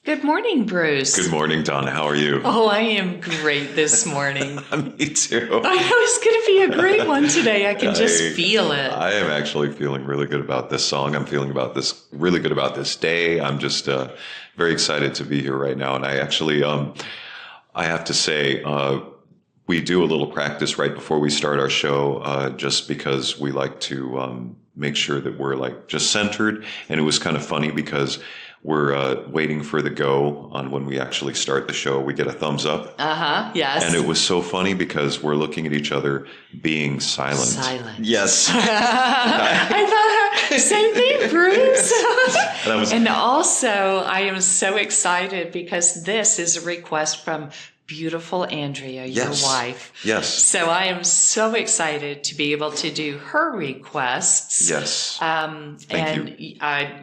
Good morning, Bruce. Good morning, Donna. How are you? Oh, I am great this morning. Me too. I know it's going to be a great one today. I can just feel it. I am actually feeling really good about this song. I'm feeling really good about this day. I'm just very excited to be here right now. And I actually, I have to say, we do a little practice right before we start our show, just because we like to make sure that we're like just centered. And it was kind of funny because we're waiting for the go on when we actually start the show. We get a thumbs up. Yes. And it was so funny because we're looking at each other being silent. Silent. Yes. I thought, same thing, Bruce. And And also, I am so excited because this is a request from beautiful Andrea, your wife. Yes. So I am so excited to be able to do her requests. Yes. Thank you.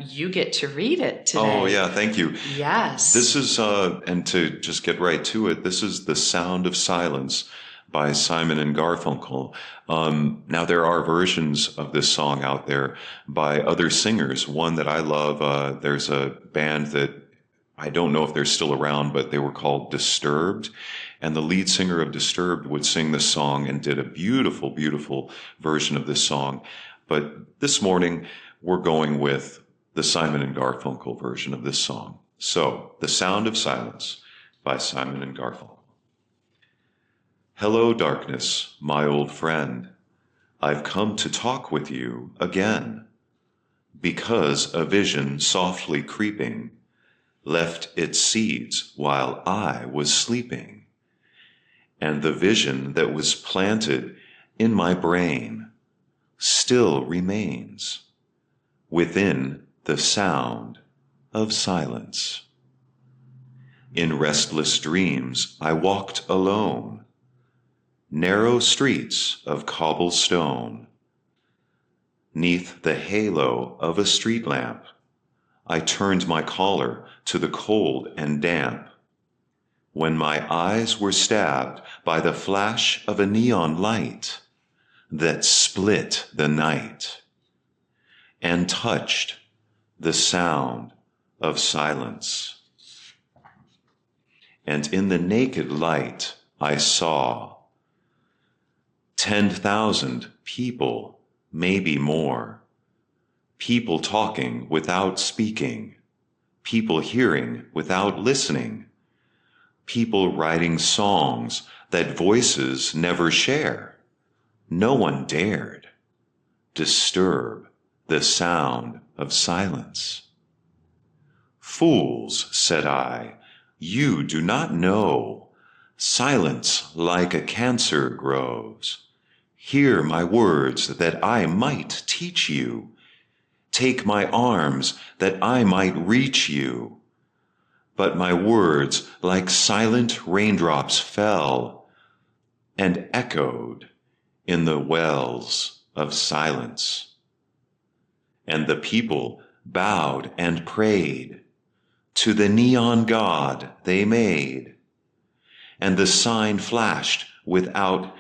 You get to read it today. Oh, yeah. Thank you. Yes. This is, and to just get right to it, this is The Sound of Silence by Simon and Garfunkel. Now, there are versions of this song out there by other singers. One that I love, there's a band that I don't know if they're still around, but they were called Disturbed. And the lead singer of Disturbed would sing this song and did a beautiful, beautiful version of this song. But this morning, we're going with the Simon and Garfunkel version of this song. So, The Sound of Silence by Simon and Garfunkel. Hello, darkness, my old friend. I've come to talk with you again, because a vision softly creeping left its seeds while I was sleeping. And the vision that was planted in my brain still remains within the sound of silence. In restless dreams, I walked alone, narrow streets of cobblestone. 'Neath the halo of a street lamp, I turned my collar to the cold and damp, when my eyes were stabbed by the flash of a neon light that split the night and touched the sound of silence. And in the naked light I saw 10,000 people, maybe more. People talking without speaking, people hearing without listening, people writing songs that voices never share. No one dared disturb the sound of silence. Fools, said I, you do not know. Silence like a cancer grows. Hear my words that I might teach you. Take my arms that I might reach you. But my words like silent raindrops fell and echoed in the wells of silence. And the people bowed and prayed to the neon god they made. And the sign flashed out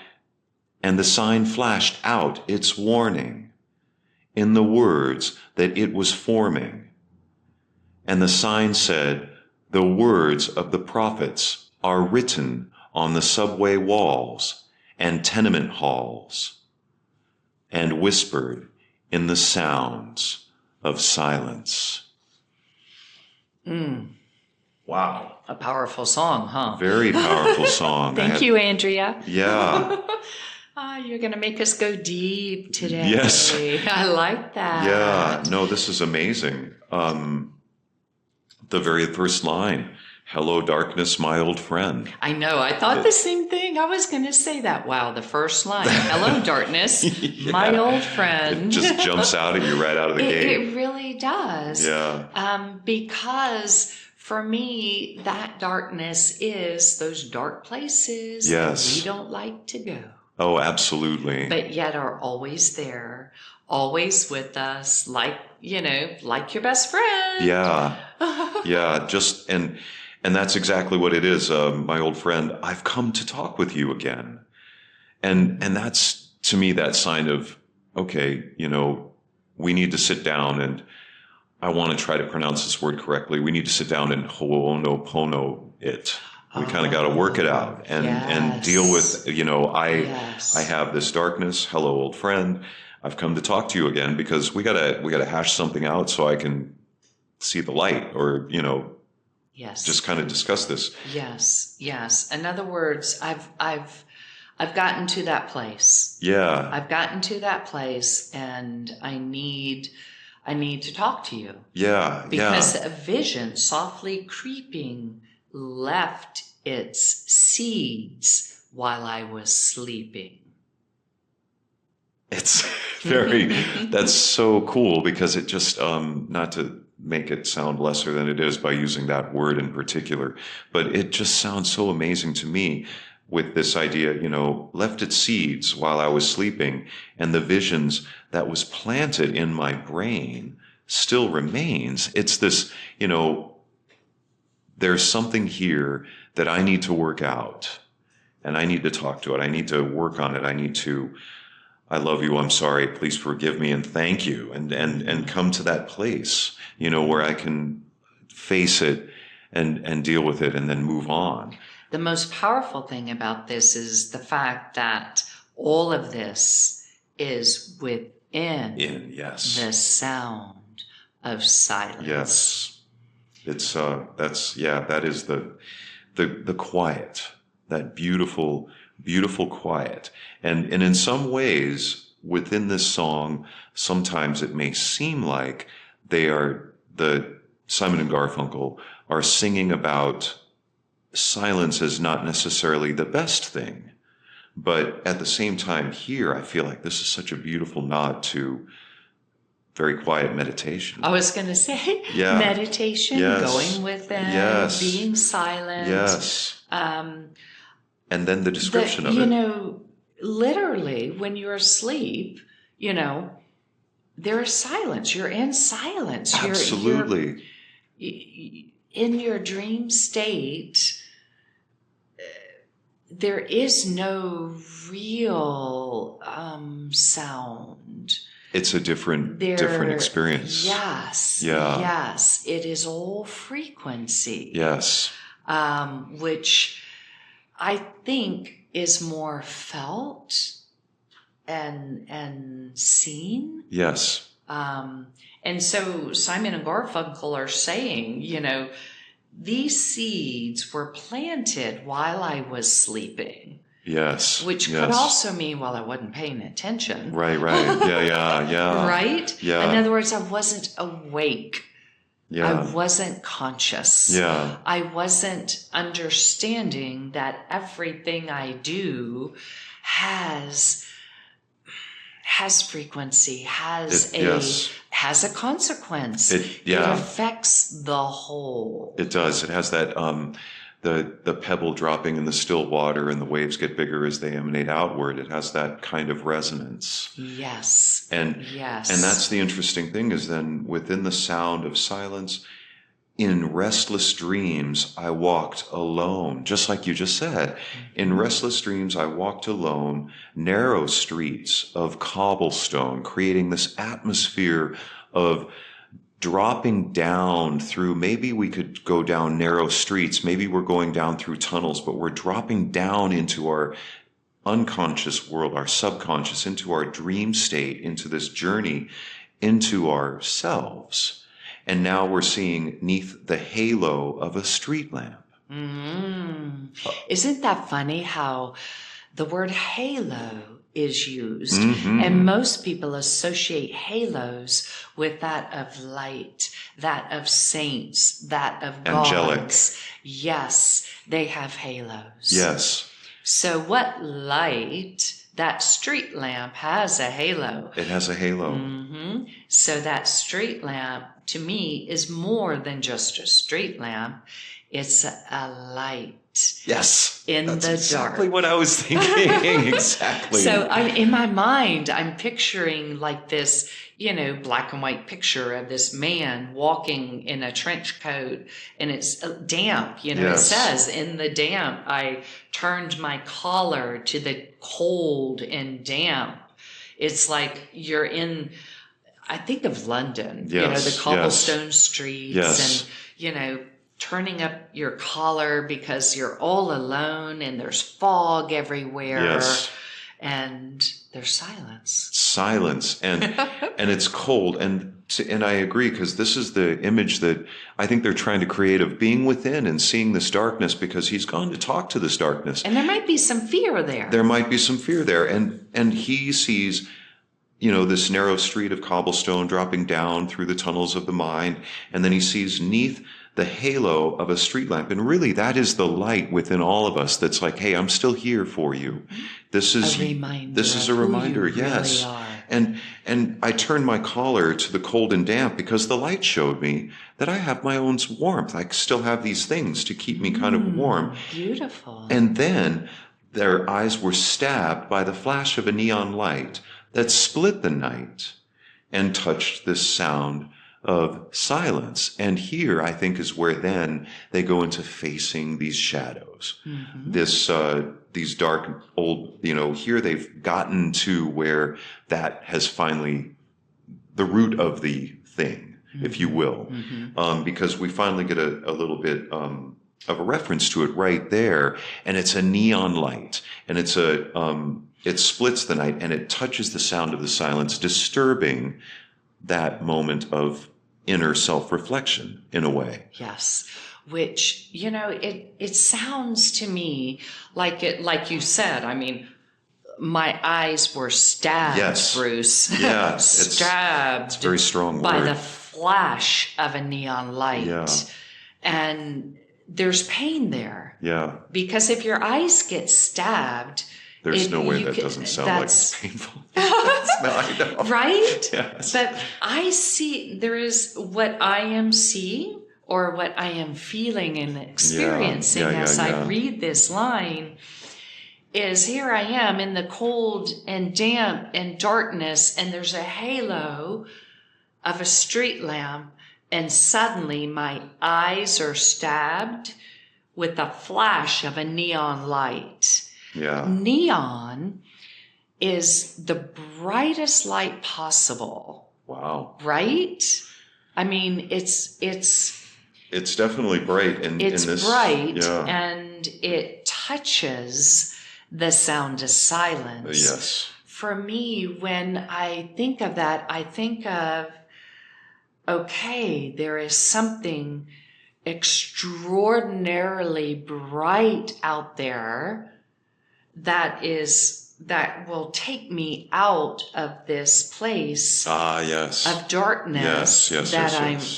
its warning in the words that it was forming. And the sign said, the words of the prophets are written on the subway walls and tenement halls, and whispered in the sounds of silence. Wow. A powerful song, huh? Very powerful song. Thank you, Andrea. Yeah. You're going to make us go deep today. Yes. I like that. Yeah. No, this is amazing. The very first line, hello, darkness, my old friend. I know. I thought the same thing. I was going to say that. Wow, the first line, hello, darkness, my old friend. It just jumps out at you right out of the gate. It really does. Yeah. Because for me, that darkness is those dark places Yes. that we don't like to go. Oh, absolutely. But yet are always there, always with us, like your best friend. Yeah. Yeah. And that's exactly what it is. My old friend, I've come to talk with you again. And that's, to me, that sign of, okay, we need to sit down and I want to try to pronounce this word correctly. We need to sit down and ho'onopono it. We kind of got to work it out and deal with, I have this darkness. Hello, old friend. I've come to talk to you again because we gotta hash something out so I can see the light, or just kind of discuss this. Yes. In other words, I've gotten to that place. Yeah. I've gotten to that place, and I need to talk to you. Yeah. Because a vision softly creeping left its seeds while I was sleeping. It's that's so cool, because it just, not to make it sound lesser than it is by using that word in particular, but it just sounds so amazing to me with this idea, left its seeds while I was sleeping, and the visions that was planted in my brain still remains. It's this, there's something here that I need to work out, and I need to talk to it. I need to work on it. I love you, I'm sorry, please forgive me, and thank you, and come to that place, where I can face it and deal with it and then move on. The most powerful thing about this is the fact that all of this is within the sound of silence. Yes. It's that is the quiet, that beautiful, beautiful quiet. And in some ways, within this song, sometimes it may seem like Simon and Garfunkel are singing about silence as not necessarily the best thing. But at the same time here, I feel like this is such a beautiful nod to very quiet meditation. I was going to say meditation, going within, being silent. Yes. And then the description of it. Literally, when you're asleep, there is silence. You're in silence. Absolutely. You're in your dream state. There is no real sound. It's a different experience. Yes. Yeah. Yes. It is all frequency. Yes. Which I think is more felt and seen. Yes. And so Simon and Garfunkel are saying, these seeds were planted while I was sleeping. Yes. Which could also mean while I wasn't paying attention. Right. Yeah. Right? Yeah. In other words, I wasn't awake. Yeah. I wasn't conscious. Yeah. I wasn't understanding that everything I do has frequency, has a consequence. It affects the whole. It does. It has that the pebble dropping in the still water, and the waves get bigger as they emanate outward. It has that kind of resonance. Yes. And that's the interesting thing, is then within the sound of silence, in restless dreams, I walked alone, just like you just said. In restless dreams, I walked alone, narrow streets of cobblestone, creating this atmosphere of dropping down through, maybe we could go down narrow streets, maybe we're going down through tunnels, but we're dropping down into our unconscious world, our subconscious, into our dream state, into this journey, into ourselves. And now we're seeing 'neath the halo of a street lamp. Isn't that funny how the word halo is used? And most people associate halos with that of light, that of saints, that of angelic. gods. Yes, they have halos. Yes. So what light? That street lamp has a halo. It has a halo. So that street lamp, to me, is more than just a street lamp. It's a light. Yes. In That's the exactly dark. what I was thinking. Exactly. So in my mind, I'm picturing like this, black and white picture of this man walking in a trench coat, and it's damp. It says in the damp, I turned my collar to the cold and damp. It's like you're in, I think of London, Yes, the cobblestone streets yes, and, turning up your collar because you're all alone and there's fog everywhere yes. and there's silence. Silence, and and it's cold, and I agree, because this is the image that I think they're trying to create of being within and seeing this darkness, because he's gone to talk to this darkness. And there might be some fear there. There might be some fear there, and he sees, this narrow street of cobblestone dropping down through the tunnels of the mind, and then he sees neath the halo of a street lamp. And really, that is the light within all of us that's like, hey, I'm still here for you. This is a reminder. This is a reminder, who you yes. really are. And I turned my collar to the cold and damp because the light showed me that I have my own warmth. I still have these things to keep me kind of warm. Beautiful. And then their eyes were stabbed by the flash of a neon light that split the night and touched this sound of silence. And here, I think, is where then they go into facing these shadows. These dark old, here they've gotten to where that has finally the root of the thing, if you will, because we finally get a little bit of a reference to it right there, and it's a neon light, and it splits the night, and it touches the sound of the silence, disturbing that moment of inner self-reflection in a way. Yes. Which, it sounds to me like you said, I mean, my eyes were stabbed, Yes. Bruce. Yeah. Stabbed. It's a very strong by word. the flash of a neon light. Yeah. And there's pain there. Yeah. Because if your eyes get stabbed, There's no way that doesn't sound like it's painful. I know. Right? Yes. But I see, there is what I am seeing or what I am feeling and experiencing as I read this line is here I am in the cold and damp and darkness, and there's a halo of a street lamp, and suddenly my eyes are stabbed with the flash of a neon light. Yeah. Neon is the brightest light possible. Wow. Right? I mean, it's definitely bright in this. It's bright, Yeah. and it touches the sound of silence. Yes. For me, when I think of that, I think of, okay, there is something extraordinarily bright out there that will take me out of this place Yes. of darkness Yes.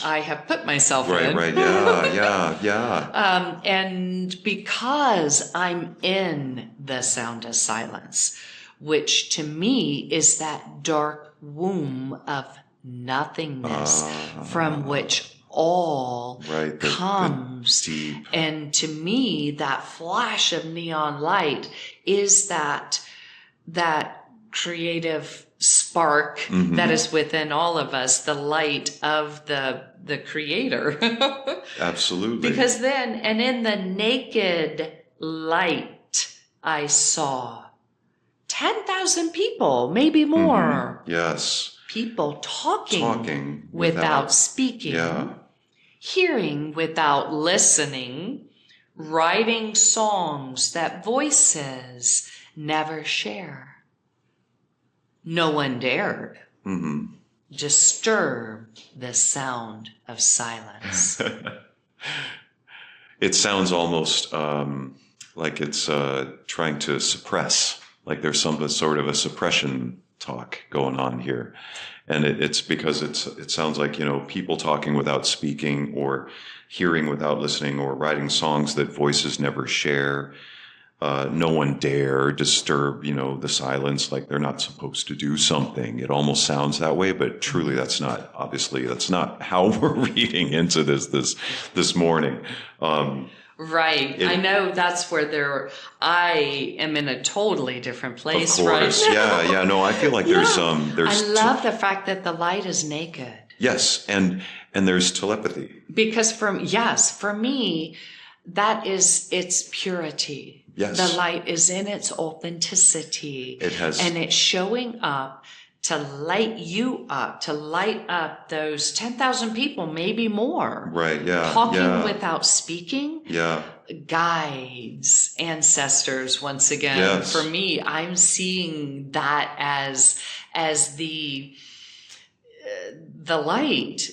I have put myself in. Right. Yeah. And because I'm in the sound of silence, which to me is that dark womb of nothingness from which all comes. The deep. And to me, that flash of neon light is that creative spark that is within all of us, the light of the creator. Absolutely. Because then, and in the naked light, I saw 10,000 people, maybe more. Yes. People talking without speaking. Yeah. Hearing without listening, writing songs that voices never share. No one dared disturb the sound of silence. It sounds almost like it's trying to suppress, like there's some sort of a suppression talk going on here. And it's because it sounds like, people talking without speaking, or hearing without listening, or writing songs that voices never share. No one dare disturb, the silence, like they're not supposed to do something. It almost sounds that way, but truly that's not how we're reading into this morning. Right. I know that's where I am in a totally different place. Of course. Right? Yeah. No, I feel like there's I love the fact that the light is naked. Yes. And there's telepathy. Because for me, that is its purity. Yes. The light is in its authenticity. It has. And it's showing up to light you up, to light up those 10,000 people, maybe more. Right, yeah. Talking without speaking. Yeah. Guides, ancestors, once again. Yes. For me, I'm seeing that as the light,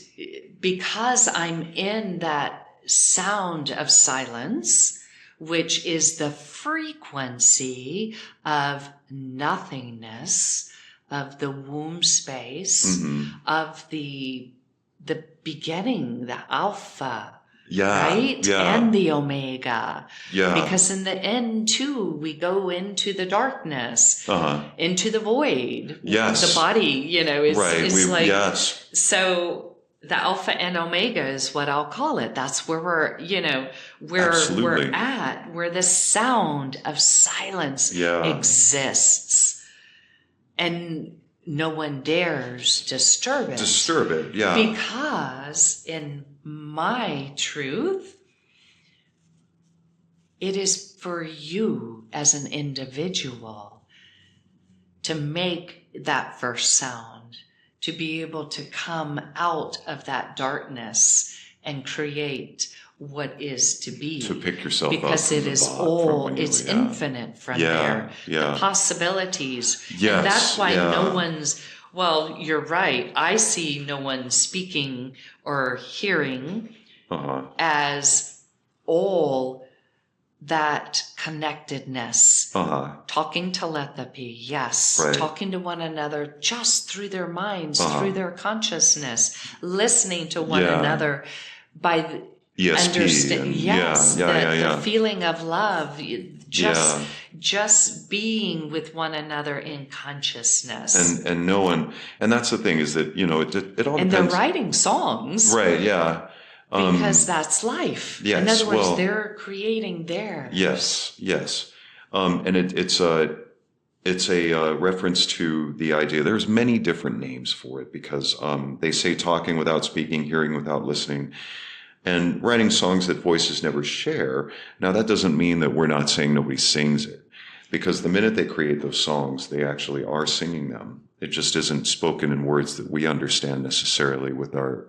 because I'm in that sound of silence, which is the frequency of nothingness, of the womb space, of the beginning, the alpha, right? Yeah. And the omega. Yeah. Because in the end, too, we go into the darkness, into the void. Yes. The body, is, right. is like, yes. So the alpha and omega is what I'll call it. That's where we're at, where the sound of silence exists. And no one dares disturb it. Because in my truth, it is for you as an individual to make that first sound, to be able to come out of that darkness and create what is to be. To pick yourself up. Because it is all, it's infinite from there. Yeah. The possibilities. Yes. And that's why no one's, well, you're right. I see no one speaking or hearing as all that connectedness. Talking telepathy, yes. Right. Talking to one another just through their minds, through their consciousness. Listening to one another by the ESP. The feeling of love, just being with one another in consciousness, and no one, and that's the thing is that it all depends. And they're writing songs, right? Yeah, because that's life. Yes, in other words, they're creating theirs. Yes, and it's a reference to the idea. There's many different names for it because they say talking without speaking, hearing without listening, and writing songs that voices never share. Now, that doesn't mean that we're not saying nobody sings it, because the minute they create those songs, they actually are singing them. It just isn't spoken in words that we understand necessarily with our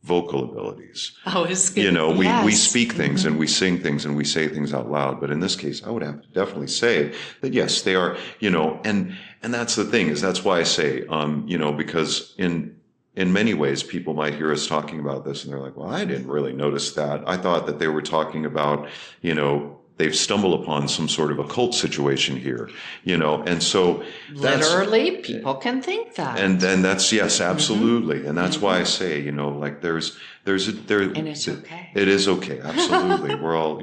vocal abilities. Oh, it's good. We speak things and we sing things and we say things out loud. But in this case, I would have to definitely say that, yes, they are, and that's the thing is that's why I say, because in many ways, people might hear us talking about this and they're like, well, I didn't really notice that. I thought that they were talking about, they've stumbled upon some sort of occult situation here, and so literally people can think that. And that's, yes, absolutely. And that's why I say, there's and it's okay. It is okay. Absolutely. We're all,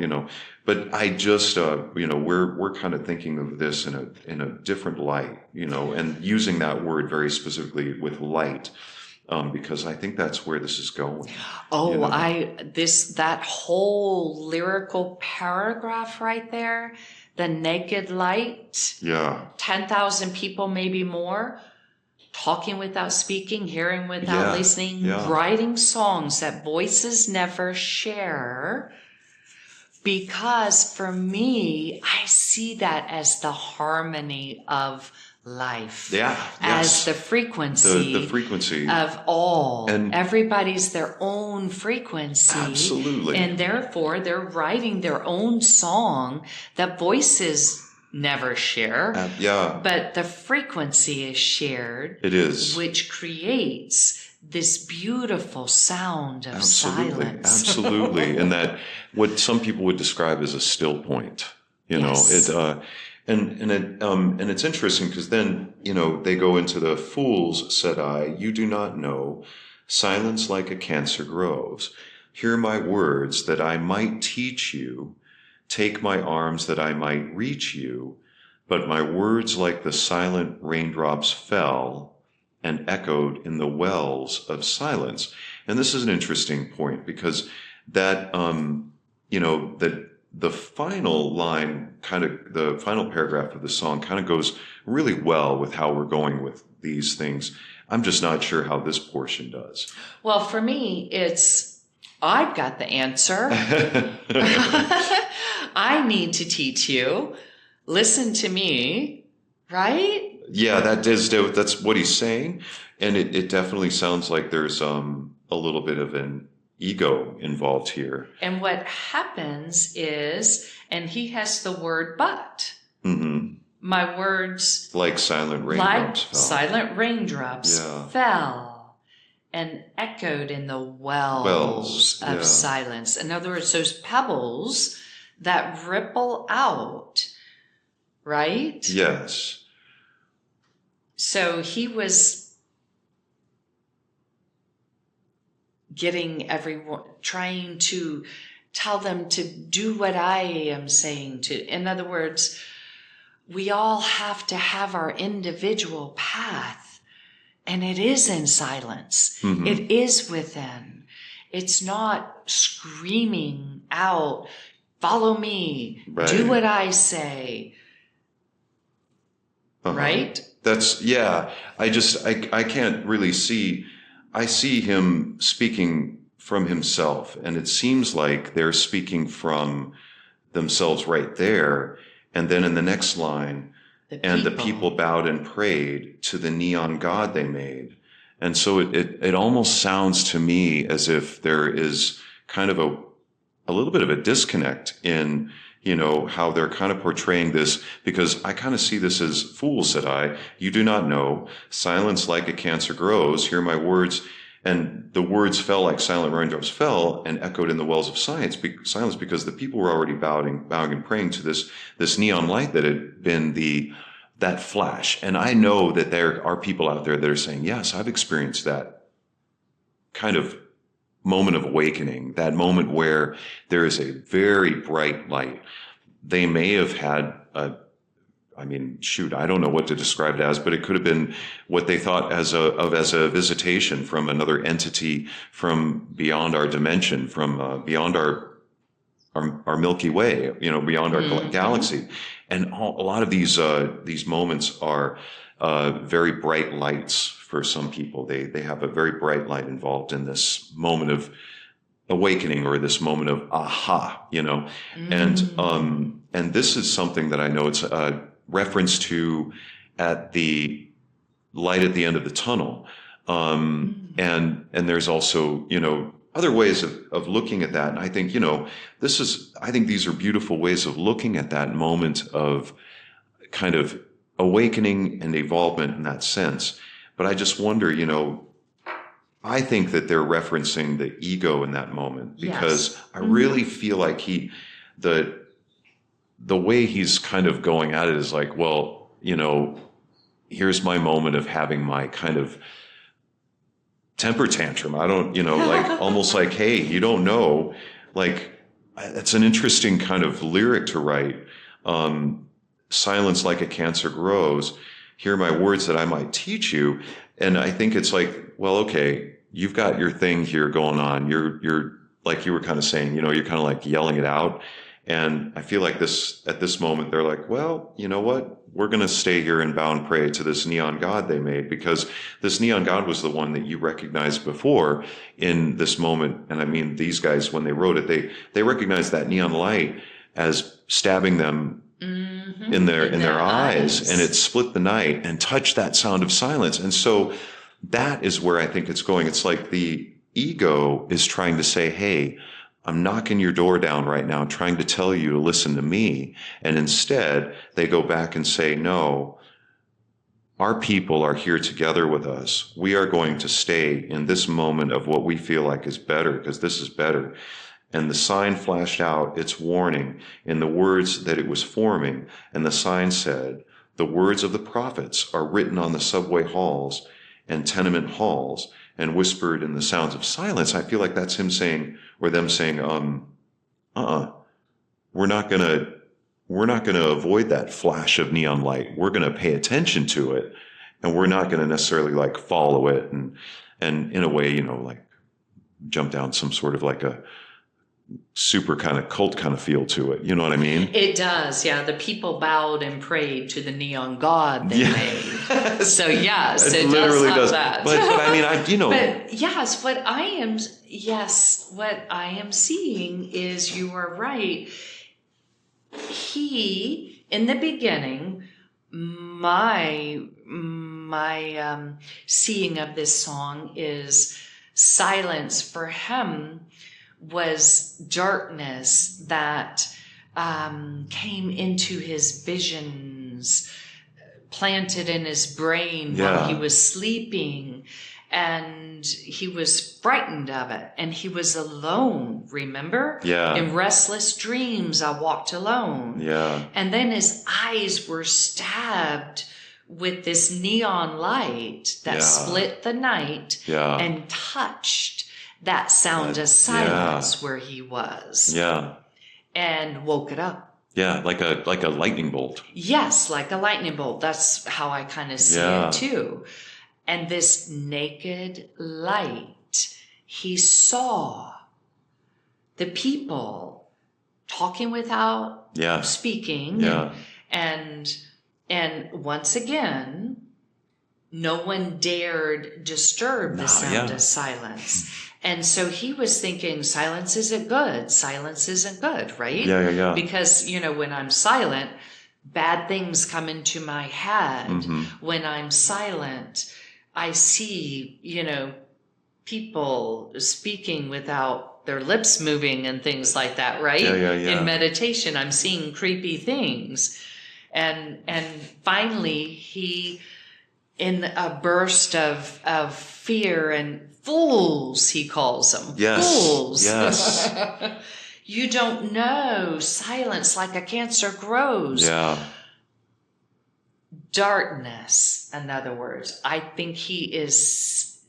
but I just, we're kind of thinking of this in a different light, and using that word very specifically with light. Because I think that's where this is going. Oh, that whole lyrical paragraph right there, the naked light. Yeah. 10,000 people, maybe more, talking without speaking, hearing without listening, writing songs that voices never share. Because for me, I see that as the harmony of life. As the frequency. The frequency. Of all. And everybody's their own frequency. Absolutely. And therefore, they're writing their own song that voices never share. But the frequency is shared. It is. Which creates this beautiful sound of silence. Absolutely. And that what some people would describe as a still point. And it's interesting because then, they go into the fools, said I, you do not know, silence like a cancer grows. Hear my words that I might teach you, take my arms that I might reach you, but my words like the silent raindrops fell and echoed in the wells of silence. And this is an interesting point because that, that the final line, the final paragraph of the song kind of goes really well with how we're going with these things. I'm just not sure how this portion does. Well, for me, I've got the answer. I need to teach you. Listen to me, right? Yeah, that's what he's saying. And it definitely sounds like there's a little bit of an ego involved here. And what happens is, and he has the word but. Mm-hmm. My words, like silent raindrops fell and echoed in the wells of silence. In other words, those pebbles that ripple out, right? Yes. So he was getting everyone, trying to tell them to do what I am saying to. In other words, we all have to have our individual path, and it is in silence. Mm-hmm. It is within. It's not screaming out, follow me, do what I say. Right? That's, yeah. I can't really see. I see him speaking from himself, and it seems like they're speaking from themselves right there. And then in the next line, the people bowed and prayed to the neon god they made. And so it almost sounds to me as if there is kind of a little bit of a disconnect in, how they're kind of portraying this, because I kind of see this as, fools, said I, you do not know. Silence like a cancer grows. Hear my words. And the words fell like silent raindrops fell and echoed in the wells of silence because the people were already bowing and praying to this neon light that had been that flash. And I know that there are people out there that are saying, yes, I've experienced that kind of moment of awakening, that moment where there is a very bright light. They may have had I don't know what to describe it as, but it could have been what they thought as a visitation from another entity from beyond our dimension, from beyond our Milky Way, beyond our galaxy. And a lot of these moments are very bright lights for some people. They have a very bright light involved in this moment of awakening or this moment of aha, and this is something that I know it's a reference to at the light at the end of the tunnel. And there's also, other ways of looking at that. And I think, I think these are beautiful ways of looking at that moment of kind of awakening and evolvement in that sense. But I just wonder, I think that they're referencing the ego in that moment, because I really feel like the way he's kind of going at it is like, well, here's my moment of having my kind of temper tantrum. I don't, like almost like, hey, you don't know, like, that's an interesting kind of lyric to write. Silence like a cancer grows. Hear my words that I might teach you. And I think it's like, well, okay, you've got your thing here going on. You're like you were kind of saying, you're kind of like yelling it out. And I feel like at this moment, they're like, well, you know what? We're going to stay here and bow and pray to this neon god they made, because this neon god was the one that you recognized before in this moment. And I mean, these guys, when they wrote it, they recognized that neon light as stabbing them in their eyes, and it split the night and touched that sound of silence. And so that is where I think it's going. It's like the ego is trying to say, hey, I'm knocking your door down right now, trying to tell you to listen to me. And instead, they go back and say, no, our people are here together with us. We are going to stay in this moment of what we feel like is better, because this is better. And the sign flashed out its warning in the words that it was forming. And the sign said, the words of the prophets are written on the subway halls and tenement halls and whispered in the sounds of silence. I feel like that's him saying, or them saying, we're not gonna avoid that flash of neon light. We're gonna pay attention to it, and we're not gonna necessarily like follow it and in a way, like jump down some sort of like a super kind of cult kind of feel to it. You know what I mean? It does. Yeah. The people bowed and prayed to the neon god they made. So yes, it literally does have that. But I mean, But yes, what I am seeing is, you are right. He, in the beginning, my my seeing of this song is silence for him was darkness that came into his visions, planted in his brain while he was sleeping, and he was frightened of it, and he was alone, remember? In restless dreams I walked alone. And then his eyes were stabbed with this neon light that split the night and touched that sound of silence where he was. And woke it up. Like a lightning bolt. Yes, like a lightning bolt. That's how I kind of see it too. And this naked light, he saw the people talking without speaking. And once again, no one dared disturb the sound of silence. And so he was thinking, silence isn't good. Silence isn't good, right? Because, you know, when I'm silent, bad things come into my head. When I'm silent, I see, you know, people speaking without their lips moving and things like that, right? In meditation, I'm seeing creepy things. And finally, he, in a burst of fear and fools, he calls them. Fools. You don't know. Silence like a cancer grows. Darkness, in other words. I think he is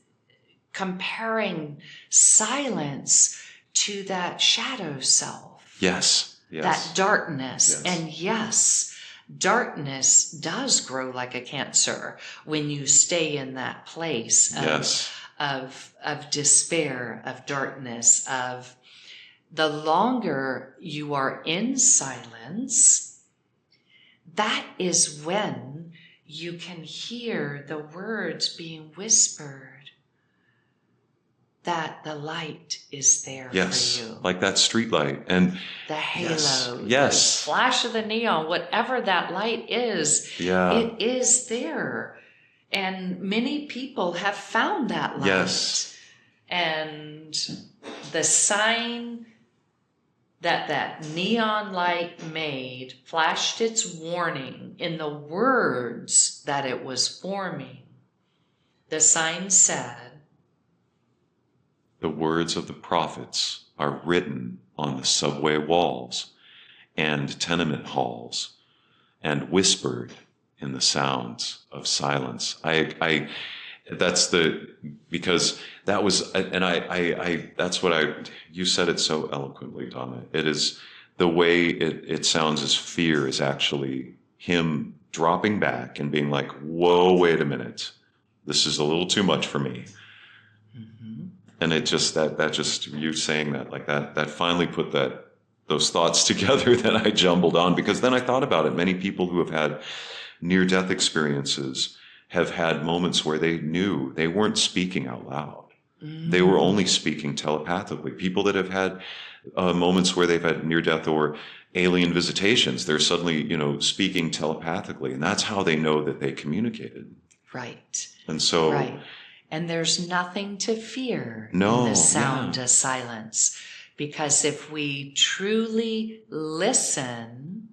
comparing silence to that shadow self. That darkness. And yes, darkness does grow like a cancer when you stay in that place of despair, of darkness, of the longer you are in silence, that is when you can hear the words being whispered that the light is there for you. Like that street light and the halo, the flash of the neon, whatever that light is, it is there. And many people have found that light. And the sign that neon light made flashed its warning in the words that it was forming. The sign said, "The words of the prophets are written on the subway walls and tenement halls and whispered in the sounds of silence." Because that was, and that's what you said it so eloquently, Donna. It is the way it sounds as fear is actually him dropping back and being like, whoa, wait a minute. This is a little too much for me. And it just, that just, you saying that, like that finally put those thoughts together that I jumbled on, because then I thought about it. Many people who have had near-death experiences have had moments where they knew they weren't speaking out loud. They were only speaking telepathically. People that have had moments where they've had near-death or alien visitations, they're suddenly, speaking telepathically. And that's how they know that they communicated. Right. And so... Right. And there's nothing to fear in the sound of silence. Because if we truly listen,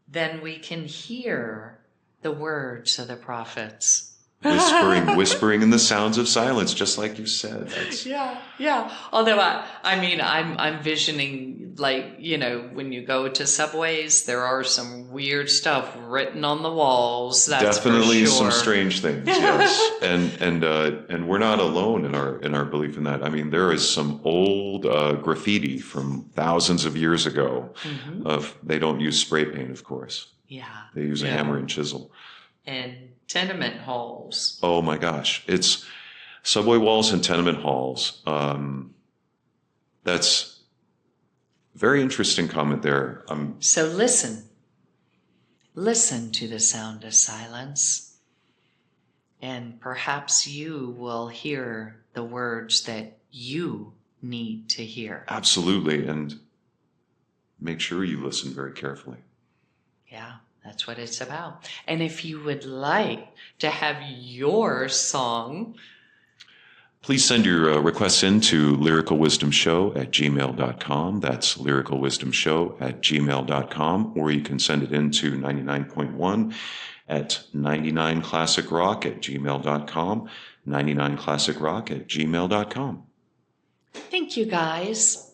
then we can hear the words of the prophets. Whispering in the sounds of silence, just like you said. Yeah. Although I'm visioning, like, when you go to subways, there are some weird stuff written on the walls. That's definitely for sure. Some strange things. Yes, and we're not alone in our belief in that. I mean, there is some old graffiti from thousands of years ago. They don't use spray paint, of course. They use a hammer and chisel. And tenement halls. Oh my gosh. It's subway walls and tenement halls. That's very interesting comment there. So listen. Listen to the sound of silence. And perhaps you will hear the words that you need to hear. Absolutely. And make sure you listen very carefully. Yeah, That's what it's about. And if you would like to have your song, please send your requests in to lyricalwisdomshow@gmail.com. That's lyricalwisdomshow@gmail.com. Or you can send it in to 99.1 at 99classicrock@gmail.com. 99classicrock@gmail.com. thank you guys.